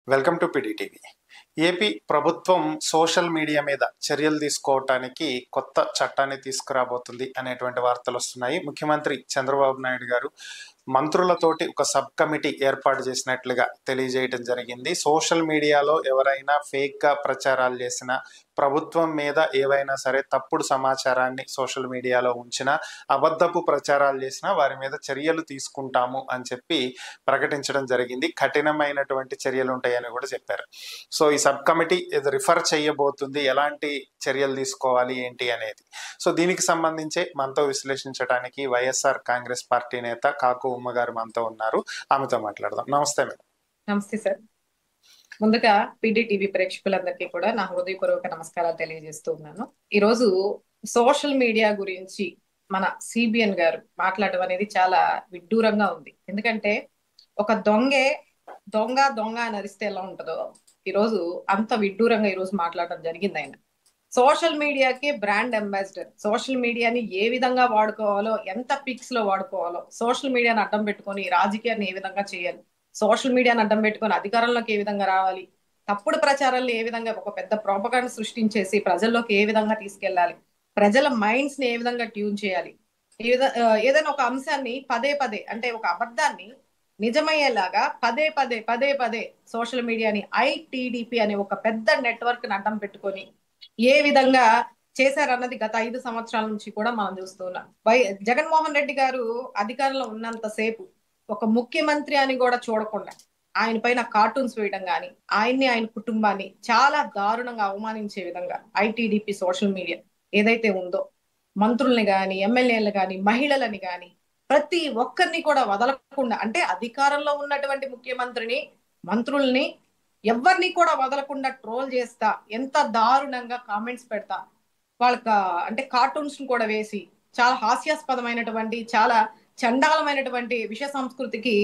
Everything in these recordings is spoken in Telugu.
Welcome to PDTV. ఏపీ ప్రభుత్వం సోషల్ మీడియా మీద చర్యలు తీసుకోవటానికి కొత్త చట్టాన్ని తీసుకురాబోతుంది అనేటువంటి వార్తలు వస్తున్నాయి. ముఖ్యమంత్రి చంద్రబాబు నాయుడు గారు మంత్రులతోటి ఒక సబ్ కమిటీ ఏర్పాటు చేసినట్లుగా తెలియజేయడం జరిగింది. సోషల్ మీడియాలో ఎవరైనా ఫేక్గా ప్రచారాలు చేసినా, ప్రభుత్వం మీద ఏవైనా సరే తప్పుడు సమాచారాన్ని సోషల్ మీడియాలో ఉంచినా, అబద్ధపు ప్రచారాలు చేసినా వారి మీద చర్యలు తీసుకుంటాము అని చెప్పి ప్రకటించడం జరిగింది. కఠినమైనటువంటి చర్యలు ఉంటాయని కూడా చెప్పారు. సో ఈ సబ్ కమిటీ రిఫర్ చేయబోతుంది, ఎలాంటి చర్యలు తీసుకోవాలి ఏంటి అనేది. సో దీనికి సంబంధించే మనతో విశ్లేషించడానికి వైఎస్ఆర్ కాంగ్రెస్ పార్టీ నేత కాకు ఉమ్మ గారు మనతో ఉన్నారు. ఆమెతో మాట్లాడదాం. నమస్తే మేడం. నమస్తే సార్. ముందుగా పిడిటీవీ ప్రేక్షకులందరికీ కూడా నా హృదయపూర్వక నమస్కారాలు తెలియజేస్తూ ఉన్నాను. ఈరోజు సోషల్ మీడియా గురించి మన సిబిఎన్ గారు మాట్లాడడం అనేది చాలా విడ్డూరంగా ఉంది. ఎందుకంటే ఒక దొంగ అని అరిస్తే ఎలా ఉంటుందో ఈరోజు అంత విడ్డూరంగా ఈరోజు మాట్లాడడం జరిగింది. ఆయన సోషల్ మీడియాకి బ్రాండ్ అంబాసిడర్. సోషల్ మీడియాని ఏ విధంగా వాడుకోవాలో, ఎంత పిక్స్ లో వాడుకోవాలో, సోషల్ మీడియాని అడ్డం పెట్టుకొని రాజకీయాన్ని ఏ విధంగా చేయాలి, సోషల్ మీడియాని అడ్డం పెట్టుకొని అధికారంలోకి ఏ విధంగా రావాలి, తప్పుడు ప్రచారాలను ఏ విధంగా ఒక పెద్ద ప్రోపగాండా సృష్టించేసి ప్రజల్లోకి ఏ విధంగా తీసుకెళ్లాలి, ప్రజల మైండ్స్ ని ఏ విధంగా ట్యూన్ చేయాలి, ఏదైనా ఒక అంశాన్ని పదే అంటే ఒక అబద్ధాన్ని నిజమయ్యేలాగా పదే పదే సోషల్ మీడియాని ఐటీడీపీ అనే ఒక పెద్ద నెట్వర్క్ ని అడ్డం పెట్టుకొని ఏ విధంగా చేశారన్నది గత 5 సంవత్సరాల నుంచి కూడా మనం చూస్తున్నాం. జగన్మోహన్ రెడ్డి గారు అధికారంలో ఉన్నంత సేపు ఒక ముఖ్యమంత్రి అని కూడా చూడకుండా ఆయన పైన కార్టూన్స్ వేయడం కానీ, ఆయన కుటుంబాన్ని చాలా దారుణంగా అవమానించే విధంగా ఐటీడీపీ సోషల్ మీడియా ఏదైతే ఉందో, మంత్రుల్ని గాని, ఎమ్మెల్యేలు గాని, మహిళలని గాని ప్రతి ఒక్కరిని కూడా వదలకుండా, అంటే అధికారంలో ఉన్నటువంటి ముఖ్యమంత్రిని, మంత్రుల్ని ఎవరిని కూడా వదలకుండా ట్రోల్ చేస్తా, ఎంత దారుణంగా కామెంట్స్ పెడతా, వాళ్ళకి అంటే కార్టూన్స్ కూడా వేసి చాలా హాస్యాస్పదమైనటువంటి, చాలా చండాలమైనటువంటి విష సంస్కృతికి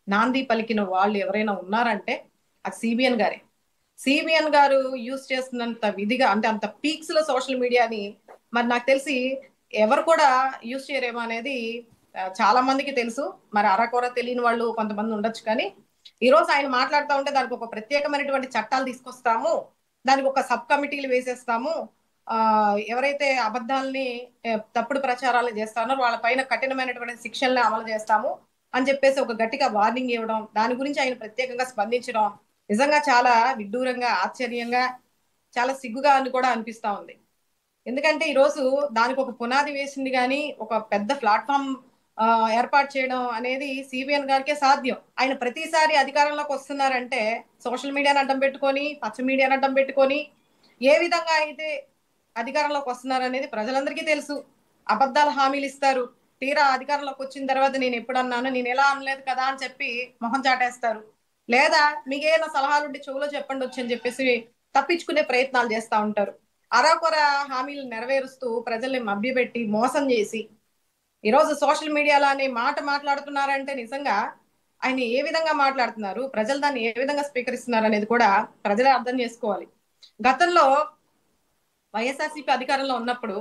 నాంది పలికిన వాళ్ళు ఎవరైనా ఉన్నారంటే అది సిబిఎన్ గారే. సిబిఎన్ గారు యూజ్ చేస్తున్నంత విధిగా, అంటే అంత పీక్స్ లో సోషల్ మీడియాని మరి నాకు తెలిసి ఎవరు కూడా యూజ్ చేయరేమో అనేది చాలా మందికి తెలుసు. మరి అరకొర తెలియని వాళ్ళు కొంతమంది ఉండొచ్చు. కానీ ఈ రోజు ఆయన మాట్లాడుతూ ఉంటే దానికి ఒక ప్రత్యేకమైనటువంటి చట్టాలు తీసుకొస్తాము, దానికి ఒక సబ్ కమిటీలు వేసేస్తాము, ఎవరైతే అబద్ధాలని తప్పుడు ప్రచారాలు చేస్తారో వాళ్ళ పైన కఠినమైనటువంటి శిక్షల్ని అమలు చేస్తాము అని చెప్పేసి ఒక గట్టిగా వార్నింగ్ ఇవ్వడం, దాని గురించి ఆయన ప్రత్యేకంగా స్పందించడం నిజంగా చాలా విడ్డూరంగా, ఆశ్చర్యంగా, చాలా సిగ్గుగా అని కూడా అనిపిస్తా ఉంది. ఎందుకంటే ఈరోజు దానికి ఒక పునాది వేసింది కానీ ఒక పెద్ద ప్లాట్ఫామ్ ఏర్పాటు చేయడం అనేది సిబిఎన్ గారికే సాధ్యం. ఆయన ప్రతిసారి అధికారంలోకి వస్తున్నారంటే సోషల్ మీడియాని అడ్డం పెట్టుకొని, పచ్చ మీడియాని అడ్డం పెట్టుకొని ఏ విధంగా అయితే అధికారంలోకి వస్తున్నారు అనేది ప్రజలందరికీ తెలుసు. అబద్ధాలు హామీలు ఇస్తారు, తీరా అధికారంలోకి వచ్చిన తర్వాత నేను ఎప్పుడు అన్నాను, నేను ఎలా అనలేదు కదా అని చెప్పి మొహం చాటేస్తారు. లేదా మీకేమైనా సలహాలుంటే చెవులో చెప్పండి వచ్చి అని చెప్పేసి తప్పించుకునే ప్రయత్నాలు చేస్తూ ఉంటారు. అరాకొర హామీలు నెరవేరుస్తూ ప్రజల్ని మభ్యపెట్టి మోసం చేసి ఈరోజు సోషల్ మీడియాలో అనే మాట మాట్లాడుతున్నారంటే నిజంగా ఆయన ఏ విధంగా మాట్లాడుతున్నారు, ప్రజలు దాన్ని ఏ విధంగా స్వీకరిస్తున్నారు అనేది కూడా ప్రజలే అర్థం చేసుకోవాలి. గతంలో వైఎస్ఆర్సీపీ అధికారంలో ఉన్నప్పుడు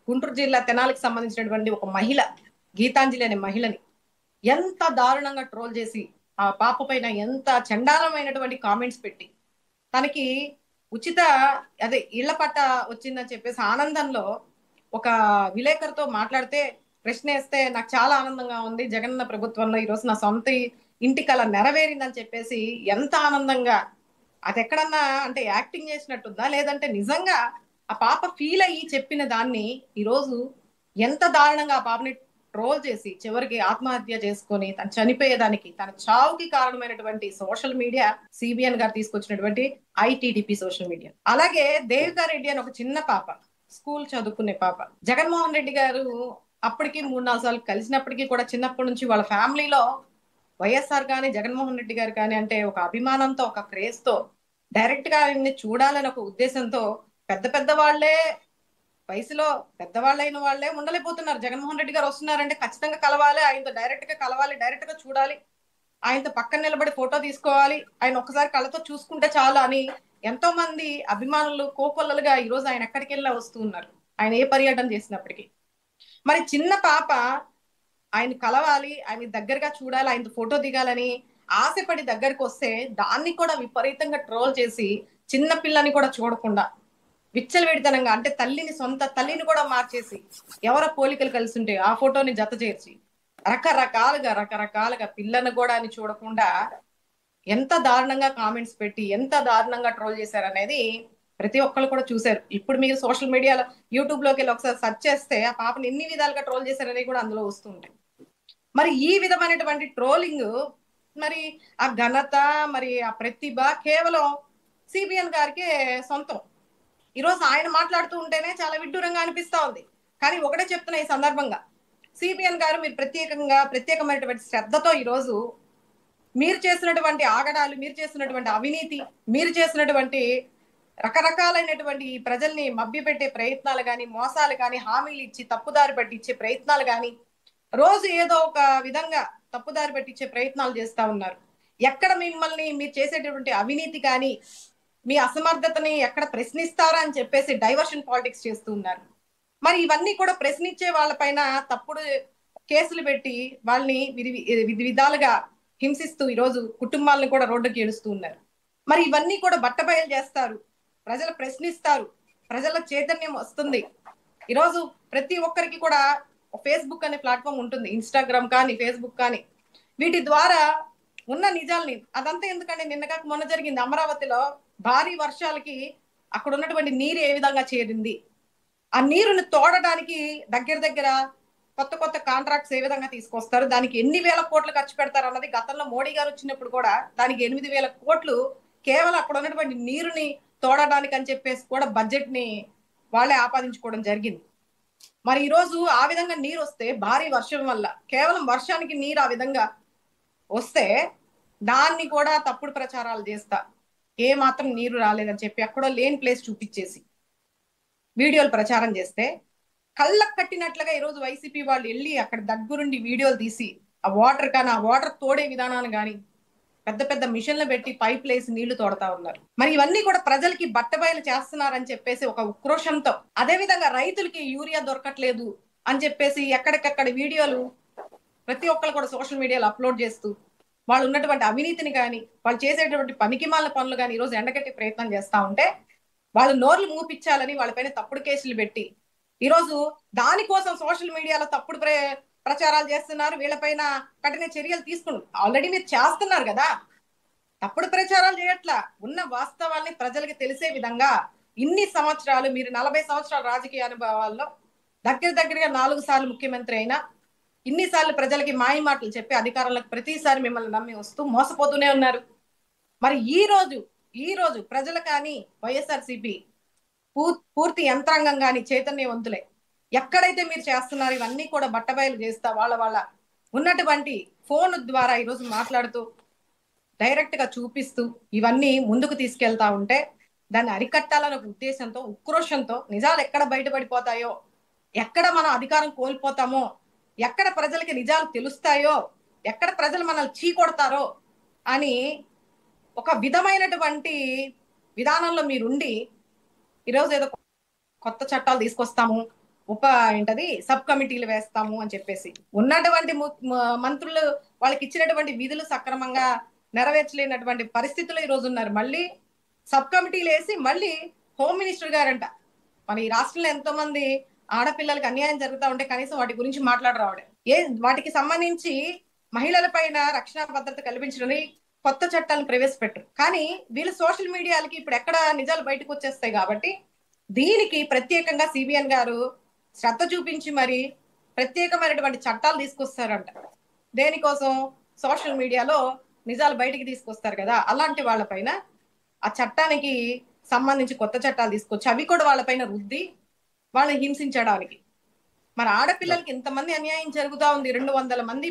గుంటూరు జిల్లా తెనాలికి సంబంధించినటువంటి ఒక మహిళ, గీతాంజలి అనే మహిళని ఎంత దారుణంగా ట్రోల్ చేసి ఆ పాప పైన ఎంత చండాలమైనటువంటి కామెంట్స్ పెట్టి తనకి ఉచిత ఇళ్ల పట్ట వచ్చిందని చెప్పేసి ఆనందంలో ఒక విలేకరుతో మాట్లాడితే, ప్రశ్న వేస్తే నాకు చాలా ఆనందంగా ఉంది, జగనన్న ప్రభుత్వంలో ఈరోజు నా సొంత ఇంటి కల నెరవేరిందని చెప్పేసి ఎంత ఆనందంగా, అది ఎక్కడన్నా అంటే యాక్టింగ్ చేసినట్టుందా లేదంటే నిజంగా ఆ పాప ఫీల్ అయ్యి చెప్పిన దాన్ని ఈరోజు ఎంత దారుణంగా ఆ పాపని ట్రోల్ చేసి చివరికి ఆత్మహత్య చేసుకొని తను చనిపోయేదానికి, తన చావుకి కారణమైనటువంటి సోషల్ మీడియా సిబిఎన్ గారు తీసుకొచ్చినటువంటి ఐటీడీపీ సోషల్ మీడియా. అలాగే దేవికా రెడ్డి అని ఒక చిన్న పాప, స్కూల్ చదువుకునే పాప, జగన్మోహన్ రెడ్డి గారు అప్పటికి 3-4 సార్లు కలిసినప్పటికీ కూడా చిన్నప్పటి నుంచి వాళ్ళ ఫ్యామిలీలో వైఎస్ఆర్ కానీ, జగన్మోహన్ రెడ్డి గారు కానీ అంటే ఒక అభిమానంతో, ఒక క్రేజ్ తో, డైరెక్ట్ గా ఆయన్ని చూడాలని ఒక ఉద్దేశంతో పెద్ద వాళ్లే, వయసులో పెద్దవాళ్ళైన వాళ్ళే ఉండలేకపోతున్నారు. జగన్మోహన్ రెడ్డి గారు వస్తున్నారంటే ఖచ్చితంగా కలవాలి, ఆయనతో డైరెక్ట్ గా కలవాలి, డైరెక్ట్ గా చూడాలి, ఆయనతో పక్కన నిలబడి ఫోటో తీసుకోవాలి, ఆయన ఒక్కసారి కళ్ళతో చూసుకుంటే చాలు అని ఎంతో మంది అభిమానులు కోకొల్లలుగా ఈరోజు ఆయన ఎక్కడికి వెళ్ళా వస్తూ ఉన్నారు, ఆయన ఏ పర్యటన చేసినప్పటికీ. మరి చిన్న పాప ఆయన కలవాలి, ఆయన దగ్గరగా చూడాలి, ఆయనతో ఫోటో దిగాలని ఆశపడి దగ్గరికి వస్తే దాన్ని కూడా విపరీతంగా ట్రోల్ చేసి చిన్న పిల్లని కూడా చూడకుండా విచ్చలవిడితనంగా, అంటే సొంత తల్లిని కూడా మార్చేసి ఎవరో పోలికలు కలిసి ఉంటే ఆ ఫోటోని జత చేర్చి రకరకాలుగా పిల్లను కూడా అని చూడకుండా ఎంత దారుణంగా కామెంట్స్ పెట్టి ఎంత దారుణంగా ట్రోల్ చేశారనేది ప్రతి ఒక్కళ్ళు కూడా చూశారు. ఇప్పుడు మీరు సోషల్ మీడియాలో యూట్యూబ్ లోకి వెళ్ళి ఒకసారి సెర్చ్ చేస్తే ఆ పాపని ఎన్ని విధాలుగా ట్రోల్ చేశారనేది కూడా అందులో వస్తుంటాయి. మరి ఈ విధమైనటువంటి ట్రోలింగ్, మరి ఆ ఘనత, మరి ఆ ప్రతిభ కేవలం సిబిఎన్ గారికి సొంతం. ఈరోజు ఆయన మాట్లాడుతూ ఉంటేనే చాలా విడ్డూరంగా అనిపిస్తా ఉంది. కానీ ఒకటే చెప్తున్నా ఈ సందర్భంగా, సిబిఎన్ గారు మీరు ప్రత్యేకమైనటువంటి శ్రద్ధతో ఈరోజు మీరు చేసినటువంటి ఆగడాలు, మీరు చేసినటువంటి అవినీతి, మీరు చేసినటువంటి రకరకాలైనటువంటి ప్రజల్ని మభ్యపెట్టే ప్రయత్నాలు కానీ, మోసాలు కానీ, హామీలు ఇచ్చి తప్పుదారి పట్టించే ప్రయత్నాలు కానీ, రోజు ఏదో ఒక విధంగా తప్పుదారి పట్టించే ప్రయత్నాలు చేస్తా ఉన్నారు. ఎక్కడ మిమ్మల్ని మీరు చేసేటటువంటి అవినీతి కానీ, మీ అసమర్థతని ఎక్కడ ప్రశ్నిస్తారా అని చెప్పేసి డైవర్షన్ పాలిటిక్స్ చేస్తూ ఉన్నారు. మరి ఇవన్నీ కూడా ప్రశ్నించే వాళ్ళపైన తప్పుడు కేసులు పెట్టి వాళ్ళని విధి విధాలుగా హింసిస్తూ ఈరోజు కుటుంబాలను కూడా రోడ్డుకి ఏడుస్తూ ఉన్నారు. మరి ఇవన్నీ కూడా బట్టబయలు చేస్తారు, ప్రజలు ప్రశ్నిస్తారు, ప్రజల చైతన్యం వస్తుంది. ఈరోజు ప్రతి ఒక్కరికి కూడా ఫేస్బుక్ అనే ప్లాట్ఫామ్ ఉంటుంది, ఇన్స్టాగ్రామ్ కానీ ఫేస్బుక్ కానీ, వీటి ద్వారా ఉన్న నిజాల్ని, అదంతా ఎందుకంటే నిన్నగాక మొన్న జరిగింది అమరావతిలో భారీ వర్షాలకి అక్కడ ఉన్నటువంటి నీరు ఏ విధంగా చేరింది, ఆ నీరుని తోడడానికి దగ్గర కొత్త కాంట్రాక్ట్స్ ఏ విధంగా తీసుకొస్తారు, దానికి ఎన్ని వేల కోట్లు ఖర్చు పెడతారు అన్నది గతంలో మోడీ గారు వచ్చినప్పుడు కూడా దానికి 8,000 కోట్లు కేవలం అక్కడ ఉన్నటువంటి నీరుని తోడడానికి అని చెప్పేసి కూడా బడ్జెట్ ని వాళ్ళే ఆపాదించుకోవడం జరిగింది. మరి ఈ రోజు ఆ విధంగా నీరు వస్తే, భారీ వర్షం వల్ల కేవలం వర్షానికి నీరు ఆ విధంగా వస్తే దాన్ని కూడా తప్పుడు ప్రచారాలు చేస్తా ఏ మాత్రం నీరు రాలేదని చెప్పి ఎక్కడో లేని ప్లేస్ చూపించేసి వీడియోలు ప్రచారం చేస్తే, కళ్ళకు కట్టినట్లుగా ఈరోజు వైసీపీ వాళ్ళు వెళ్ళి అక్కడ దగ్గరుండి వీడియోలు తీసి ఆ వాటర్ కానీ, ఆ వాటర్ తోడే విధానాలు కానీ పెద్ద మిషన్లు పెట్టి పైప్ లేసి నీళ్లు తోడతా ఉన్నారు. మరి ఇవన్నీ కూడా ప్రజలకి బట్టబయలు చేస్తున్నారని చెప్పేసి ఒక ఉక్రోషంతో, అదే విధంగా రైతులకి యూరియా దొరకట్లేదు అని చెప్పేసి ఎక్కడికక్కడ వీడియోలు ప్రతి ఒక్కరు కూడా సోషల్ మీడియాలో అప్లోడ్ చేస్తూ వాళ్ళు ఉన్నటువంటి అవినీతిని కానీ, వాళ్ళు చేసేటువంటి పనికిమాలిన పనులు కానీ ఈరోజు ఎండగట్టి ప్రయత్నం చేస్తా ఉంటే, వాళ్ళు నోర్లు మూపించాలని వాళ్ళపైన తప్పుడు కేసులు పెట్టి ఈరోజు దానికోసం సోషల్ మీడియాలో తప్పుడు ప్రచారాలు చేస్తున్నారు. వీళ్ళపైన కఠిన చర్యలు తీసుకున్నారు. ఆల్రెడీ మీరు చేస్తున్నారు కదా, తప్పుడు ప్రచారాలు చేయట్లా, ఉన్న వాస్తవాల్ని ప్రజలకి తెలిసే విధంగా ఇన్ని సంవత్సరాలు మీరు 40 సంవత్సరాల రాజకీయ అనుభవాల్లో దగ్గరగా 4 సార్లు ముఖ్యమంత్రి అయినా, ఇన్నిసార్లు ప్రజలకి మాయ మాటలు చెప్పి అధికారంలోకి ప్రతిసారి మిమ్మల్ని నమ్మి వస్తూ మోసపోతూనే ఉన్నారు. మరి ఈ రోజు ప్రజలు కానీ వైఎస్ఆర్సీపీ పూర్తి యంత్రాంగం కానీ చైతన్యవంతులే. ఎక్కడైతే మీరు చేస్తున్నారు ఇవన్నీ కూడా బట్టబయలు చేస్తా వాళ్ళ ఉన్నటువంటి ఫోన్ ద్వారా ఈరోజు మాట్లాడుతూ డైరెక్ట్ గా చూపిస్తూ ఇవన్నీ ముందుకు తీసుకెళ్తా ఉంటే, దాన్ని అరికట్టాలనే ఒక ఉద్దేశంతో, ఉక్రోషంతో, నిజాలు ఎక్కడ బయటపడిపోతాయో, ఎక్కడ మనం అధికారం కోల్పోతామో, ఎక్కడ ప్రజలకి నిజాలు తెలుస్తాయో, ఎక్కడ ప్రజలు మనల్ని చీకొడతారో అని ఒక విధమైనటువంటి విధానంలో మీరుండి ఈరోజు ఏదో కొత్త చట్టాలు తీసుకొస్తాము, సబ్ కమిటీలు వేస్తాము అని చెప్పేసి ఉన్నటువంటి మంత్రులు వాళ్ళకి ఇచ్చినటువంటి విధులు సక్రమంగా నెరవేర్చలేనటువంటి పరిస్థితులు ఈరోజు ఉన్నారు. మళ్ళీ సబ్ కమిటీలు వేసి మళ్ళీ హోమ్ మినిస్టర్ గారంట, మన ఈ రాష్ట్రంలో ఎంతో మంది ఆడపిల్లలకి అన్యాయం జరుగుతూ ఉంటే కనీసం వాటి గురించి మాట్లాడరావడే, వాటికి సంబంధించి మహిళల పైన రక్షణ భద్రత కల్పించడానికి కొత్త చట్టాలను ప్రవేశపెట్టరు. కానీ వీళ్ళు సోషల్ మీడియాలకి ఇప్పుడు ఎక్కడ నిజాలు బయటకు వచ్చేస్తాయి కాబట్టి దీనికి ప్రత్యేకంగా సిబిఎన్ గారు శ్రద్ధ చూపించి మరి ప్రత్యేకమైనటువంటి చట్టాలు తీసుకొస్తారంట. దేనికోసం? సోషల్ మీడియాలో నిజాలు బయటికి తీసుకొస్తారు కదా, అలాంటి వాళ్ళపైన ఆ చట్టానికి సంబంధించి కొత్త చట్టాలు తీసుకొచ్చి అవి కూడా వాళ్ళపైన రుద్ది వాళ్ళని హింసించడానికి. మరి ఆడపిల్లలకి ఇంతమంది అన్యాయం జరుగుతా ఉంది. 200 మంది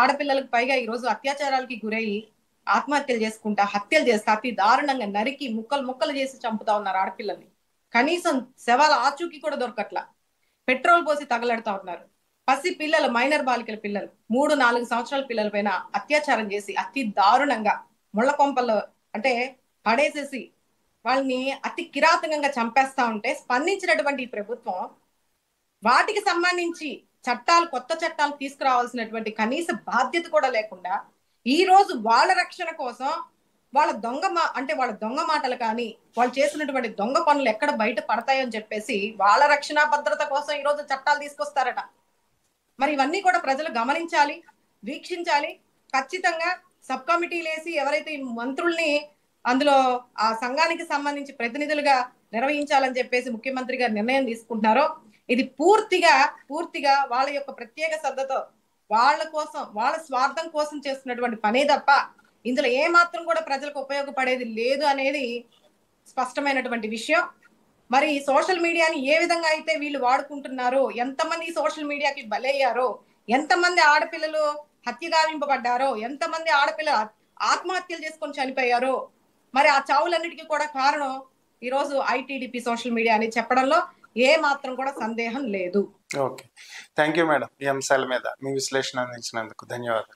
ఆడపిల్లలకు పైగా ఈరోజు అత్యాచారాలకి గురయ్యి ఆత్మహత్యలు చేసుకుంటా, హత్యలు చేస్తా, అతి దారుణంగా నరికి ముక్కలు చేసి చంపుతా ఉన్నారు ఆడపిల్లల్ని. కనీసం శవాల ఆచూకీ కూడా దొరకట్లా, పెట్రోల్ పోసి తగలెడతా ఉన్నారు. పసి పిల్లలు, మైనర్ బాలికల పిల్లలు, 3-4 సంవత్సరాల పిల్లల పైన అత్యాచారం చేసి అతి దారుణంగా ముళ్ళ కొంపల్లో అంటే పడేసేసి వాళ్ళని అతి కిరాతకంగా చంపేస్తా ఉంటే స్పందించినటువంటి ఈ ప్రభుత్వం వాటికి సంబంధించి కొత్త చట్టాలు తీసుకురావాల్సినటువంటి కనీస బాధ్యత కూడా లేకుండా ఈ రోజు వాళ్ళ రక్షణ కోసం వాళ్ళ వాళ్ళ దొంగ మాటలు కానీ వాళ్ళు చేసినటువంటి దొంగ పనులు ఎక్కడ బయట పడతాయని చెప్పేసి వాళ్ళ రక్షణ భద్రత కోసం ఈ రోజు చట్టాలు తీసుకొస్తారట. మరి ఇవన్నీ కూడా ప్రజలు గమనించాలి, వీక్షించాలి. ఖచ్చితంగా సబ్ కమిటీలు వేసి ఎవరైతే ఈ మంత్రుల్ని అందులో ఆ సంఘానికి సంబంధించి ప్రతినిధులుగా నిర్వహించాలని చెప్పేసి ముఖ్యమంత్రి గారు నిర్ణయం తీసుకుంటున్నారో ఇది పూర్తిగా వాళ్ళ యొక్క ప్రత్యేక శ్రద్ధతో వాళ్ళ కోసం వాళ్ళ స్వార్థం కోసం చేస్తున్నటువంటి పనే తప్ప ఇందులో ఏ మాత్రం కూడా ప్రజలకు ఉపయోగపడేది లేదు అనేది స్పష్టమైనటువంటి విషయం. మరి సోషల్ మీడియాని ఏ విధంగా అయితే వీళ్ళు వాడుకుంటున్నారో, ఎంతమంది సోషల్ మీడియాకి బలయ్యారో, ఎంతమంది ఆడపిల్లలు హత్యగావింపబడ్డారో, ఎంతమంది ఆడపిల్లలు ఆత్మహత్యలు చేసుకొని చనిపోయారో, మరి ఆ చావులన్నిటికీ కూడా కారణం ఈరోజు ఐటీడీపీ సోషల్ మీడియా అని చెప్పడంలో ఏ మాత్రం కూడా సందేహం లేదు. Okay, thank you madam. ఈ అంశాల మీద మీ విశ్లేషణ అందించినందుకు ధన్యవాదాలు.